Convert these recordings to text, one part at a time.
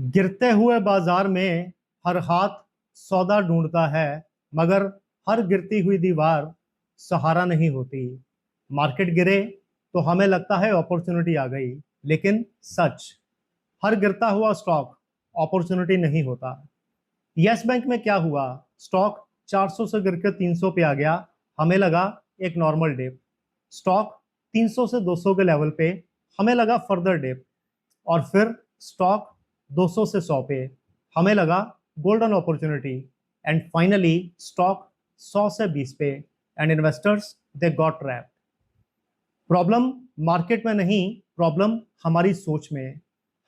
गिरते हुए बाजार में हर हाथ सौदा ढूंढता है, मगर हर गिरती हुई दीवार सहारा नहीं होती। मार्केट गिरे तो हमें लगता है अपॉर्चुनिटी आ गई, लेकिन सच, हर गिरता हुआ स्टॉक अपॉर्चुनिटी नहीं होता। यस बैंक में क्या हुआ? स्टॉक 400 से गिर के 300 पे आ गया। हमें लगा एक नॉर्मल डिप। स्टॉक 300 से 200 के लेवल पे, हमें लगा फर्दर डिप। और फिर स्टॉक 200 से 100 पे, हमें लगा golden opportunity. And finally stock 100 से 20 पे, and investors they got trapped. Problem market में नहीं, प्रॉब्लम हमारी सोच में।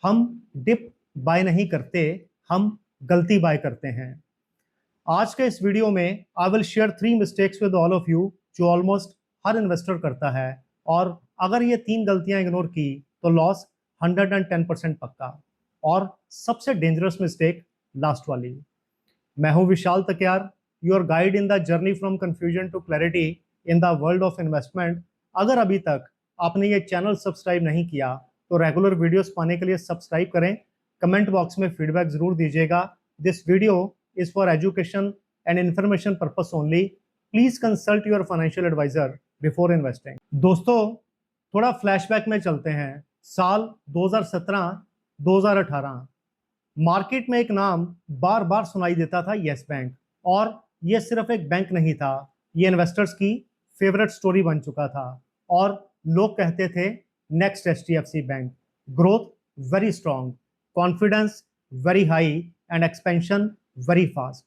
हम डिप बाय नहीं करते, हम गलती बाय करते हैं। आज के इस वीडियो में I will share 3 mistakes with all of you, जो ऑलमोस्ट हर इन्वेस्टर करता है। और अगर ये 3 गलतियां इग्नोर की तो लॉस 110% पक्का। और सबसे डेंजरस मिस्टेक लास्ट वाली। मैं हूं Vishal Takiyar, your guide in the journey from confusion to clarity in the world of investment. अगर अभी तक आपने ये चैनल सब्सक्राइब नहीं किया तो रेगुलर वीडियोस पाने के लिए सब्सक्राइब करें। कमेंट बॉक्स में फीडबैक जरूर दीजिएगा। This video is for education and information purpose only. Please consult your financial advisor before investing. दोस्तों, थोड़ा फ्लैशबैक में चलते हैं। साल 2017-2018। मार्केट में एक नाम बार बार सुनाई देता था, यस बैंक। और ये सिर्फ एक बैंक नहीं था, ये इन्वेस्टर्स की फेवरेट स्टोरी बन चुका था। और लोग कहते थे next HDFC bank. Growth very strong, confidence very high, and expansion very fast.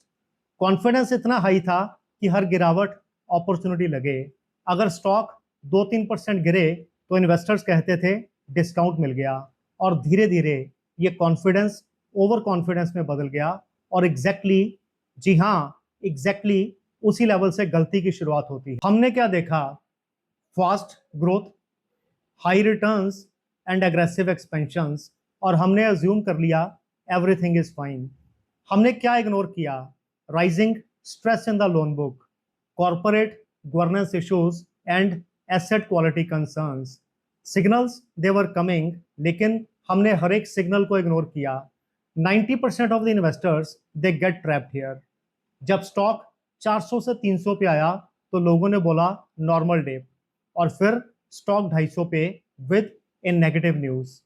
Confidence इतना हाई था कि हर गिरावट अपॉर्चुनिटी लगे। अगर स्टॉक 2-3% गिरे तो इन्वेस्टर्स कहते थे डिस्काउंट मिल गया। और धीरे धीरे ये कॉन्फिडेंस ओवर कॉन्फिडेंस में बदल गया। और जी हाँ, उसी लेवल से गलती की शुरुआत होती है। हमने क्या देखा? Fast growth, high returns, and aggressive expansions. और हमने अज्यूम कर लिया एवरीथिंग इज फाइन। हमने क्या इग्नोर किया? Rising stress in the loan book, corporate governance issues, and asset quality concerns. Signals they were coming, लेकिन हमने हर एक सिग्नल को इग्नोर किया। 90% of the investors they get trapped here. जब स्टॉक 400 से 300 पे आया तो लोगों ने बोला नॉर्मल डे। और फिर स्टॉक 250 पे विद इन नेगेटिव न्यूज।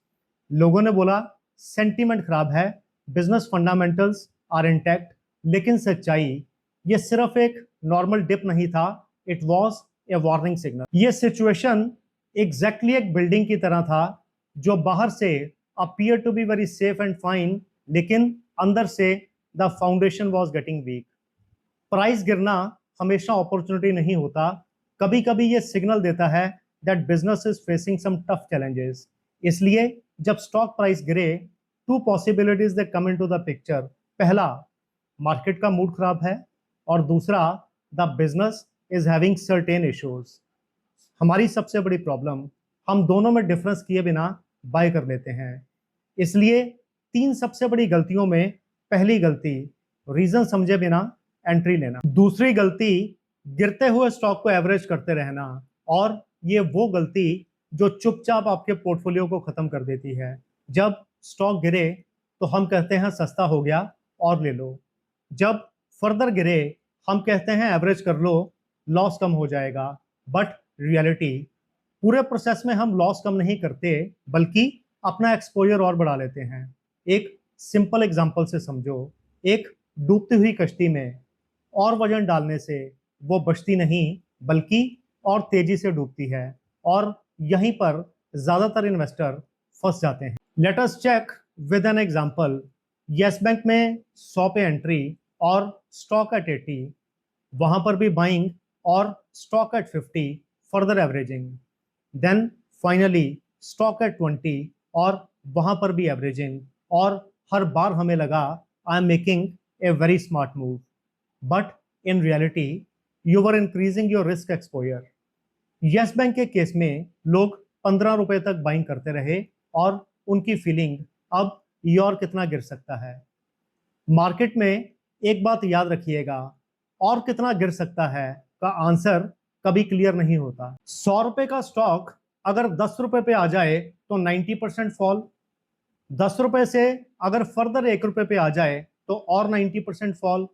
लोगों ने बोला सेंटीमेंट खराब है, बिजनेस फंडामेंटल्स आर इंटैक्ट। लेकिन सच्चाई, ये सिर्फ एक नॉर्मल डिप नहीं था, it was a warning signal. ये सिचुएशन एग्जैक्टली एक बिल्डिंग की तरह था, जो बाहर से appear to be very safe and fine, लेकिन अंदर से the foundation was getting weak. Price गिरना हमेशा अपॉर्चुनिटी नहीं होता। कभी कभी ये सिग्नल देता है that business is facing some tough challenges. इसलिए जब स्टॉक प्राइस गिरे, 2 possibilities they come into the picture. पहला, मार्केट का मूड खराब है। और दूसरा, the business is having certain issues. हमारी सबसे बड़ी प्रॉब्लम, हम दोनों में डिफरेंस किए बिना बाय कर लेते हैं। इसलिए 3 सबसे बड़ी गलतियों में पहली गलती, रीजन समझे बिना एंट्री लेना। दूसरी गलती, गिरते हुए स्टॉक को एवरेज करते रहना। और ये वो गलती जो चुपचाप आपके पोर्टफोलियो को खत्म कर देती है। जब स्टॉक गिरे तो हम कहते हैं सस्ता हो गया और ले लो। जब फर्दर गिरे हम कहते हैं एवरेज कर लो, लॉस कम हो जाएगा। बट रियलिटी, पूरे प्रोसेस में हम लॉस कम नहीं करते, बल्कि अपना एक्सपोजर और बढ़ा लेते हैं। एक सिंपल एग्जांपल से समझो। एक डूबती हुई कश्ती में और वजन डालने से वो बचती नहीं, बल्कि और तेजी से डूबती है। और यहीं पर ज्यादातर इन्वेस्टर फंस जाते हैं। Let us check with an example. Yes Bank में 100 पे एंट्री और स्टॉक एट 80, वहां पर भी बाइंग और stock at 50, further averaging. Then finally stock at 20 और वहां पर भी एवरेजिंग। और हर बार हमें लगा I am making a very smart move. But in reality you were increasing your risk exposure. Yes bank के केस में लोग 15 रुपए तक बाइंग करते रहे और उनकी फीलिंग, अब ये और कितना गिर सकता है। मार्केट में एक बात याद रखिएगा, और कितना गिर सकता है का आंसर कभी क्लियर नहीं होता। 100 रुपए का स्टॉक अगर 10 रुपए पे आ जाए तो 90% फॉल। ₹10 से अगर फर्दर ₹1 पे आ जाए तो और 90% फॉल।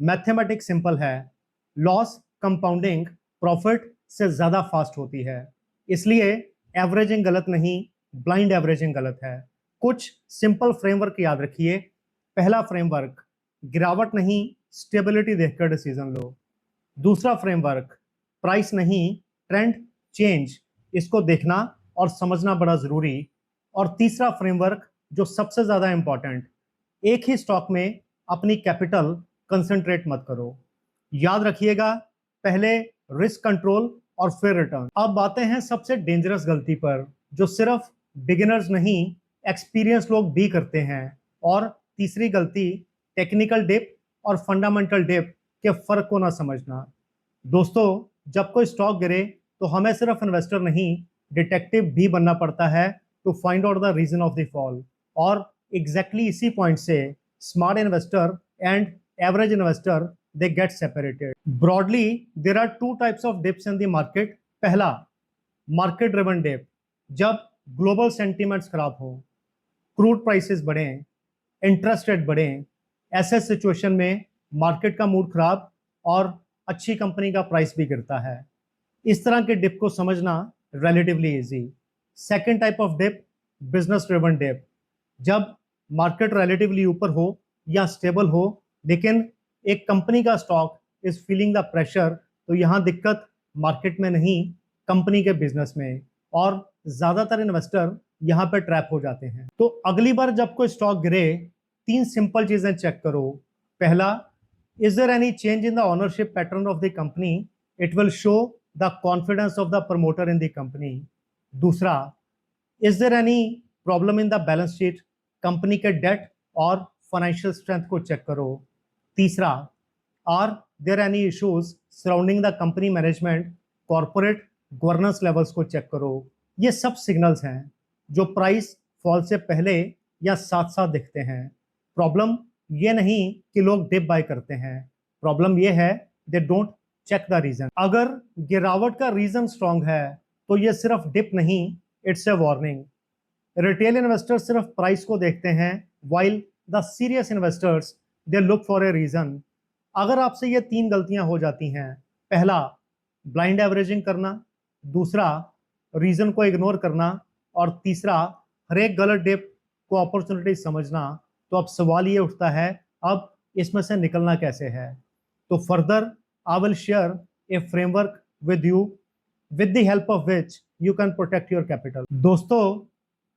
मैथमेटिक्स सिंपल है, लॉस कंपाउंडिंग प्रॉफिट से ज्यादा फास्ट होती है, इसलिए एवरेजिंग गलत नहीं, ब्लाइंड एवरेजिंग गलत है। कुछ सिंपल फ्रेमवर्क याद रखिए। पहला फ्रेमवर्क, गिरावट नहीं स्टेबिलिटी देखकर डिसीजन लो। दूसरा फ्रेमवर्क, प्राइस नहीं ट्रेंड चेंज, इसको देखना और समझना बड़ा जरूरी। और तीसरा फ्रेमवर्क जो सबसे ज्यादा इंपॉर्टेंट, एक ही स्टॉक में अपनी कैपिटल कंसंट्रेट मत करो। याद रखिएगा, पहले रिस्क कंट्रोल और फिर रिटर्न। अब आते हैं सबसे डेंजरस गलती पर, जो सिर्फ बिगिनर्स नहीं एक्सपीरियंस लोग भी करते हैं। और तीसरी गलती, टेक्निकल डिप और फंडामेंटल डिप के फर्क को ना समझना। दोस्तों, जब कोई स्टॉक गिरे तो हमें सिर्फ इन्वेस्टर नहीं, डिटेक्टिव भी बनना पड़ता है to find out the reason of the fall. और एग्जैक्टली इसी पॉइंट से smart investor and average investor they get separated. Broadly there are two types of dips in the market. पहला, मार्केट ड्रिवन डिप, जब global sentiments खराब हो, crude prices बढ़े, interest rate बढ़े, ऐसे सिचुएशन में मार्केट का मूड खराब और अच्छी कंपनी का प्राइस भी गिरता है। इस तरह के डिप को समझना relatively easy. Second type of dip, business driven dip, जब मार्केट रिलेटिवली ऊपर हो या स्टेबल हो, लेकिन एक कंपनी का stock is feeling the pressure, तो यहाँ दिक्कत मार्केट में नहीं, कंपनी के बिजनेस में। और ज्यादातर इन्वेस्टर यहाँ पे ट्रैप हो जाते हैं। तो अगली बार जब कोई स्टॉक गिरे, 3 सिंपल चीजें चेक करो। पहला, is there any change in the ownership pattern of the company? It will show the confidence of the promoter in the company. दूसरा, is there any problem in the balance sheet? Company के date और financial strength को check करो। तीसरा, are there any issues surrounding the company management, corporate governance levels को check करो। ये सब सिग्नल्स हैं जो प्राइस फॉल से पहले या साथ साथ दिखते हैं। प्रॉब्लम ये नहीं कि लोग डिप बाय करते हैं, प्रॉब्लम ये है they don't check the reason. अगर गिरावट का रीजन स्ट्रांग है तो ये सिर्फ डिप नहीं, it's a warning. Retail investors सिर्फ प्राइस को देखते हैं, while the serious investors they look for a reason. अगर आपसे ये 3 गलतियां हो जाती हैं, पहला ब्लाइंड एवरेजिंग करना, दूसरा रीजन को इग्नोर करना, और तीसरा हर एक गलत डिप को अपॉर्चुनिटी समझना, तो अब सवाल ये उठता है, अब इसमें से निकलना कैसे है। तो further I will share A framework with you with the help of which you can protect your capital. दोस्तों,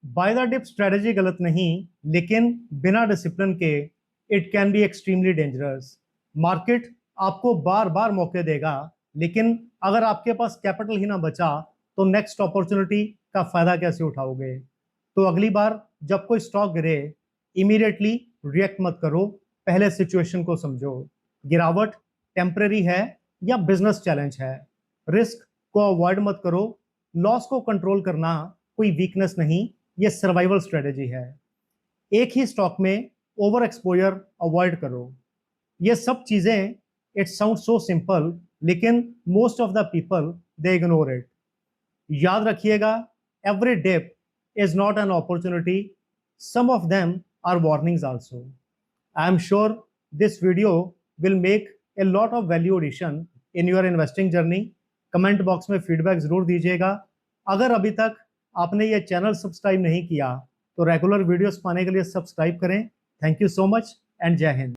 बाय द डिप स्ट्रेटजी गलत नहीं, लेकिन बिना डिसिप्लिन के it can be extremely dangerous. Market आपको बार बार मौके देगा, लेकिन अगर आपके पास कैपिटल ही ना बचा तो नेक्स्ट अपॉर्चुनिटी का फायदा कैसे उठाओगे। तो अगली बार जब कोई स्टॉक गिरे, इमीडिएटली रिएक्ट मत करो, पहले सिचुएशन को समझो। गिरावट टेम्परेरी है या बिजनेस चैलेंज है, रिस्क को अवॉइड मत करो। लॉस को कंट्रोल करना कोई वीकनेस नहीं, ये सर्वाइवल स्ट्रेटेजी है। एक ही स्टॉक में ओवर एक्सपोजर अवॉइड करो। ये सब चीजें इट साउंड सो सिंपल, लेकिन most of the people they ignore it. याद रखिएगा, every dip is not an opportunity, some of them are warnings also. I am sure this video will make a lot of value addition in your investing journey. Comment box में feedback जरूर दीजिएगा। अगर अभी तक आपने ये channel subscribe नहीं किया तो रेगुलर वीडियोस पाने के लिए सब्सक्राइब करें। Thank you so much and जय हिंद।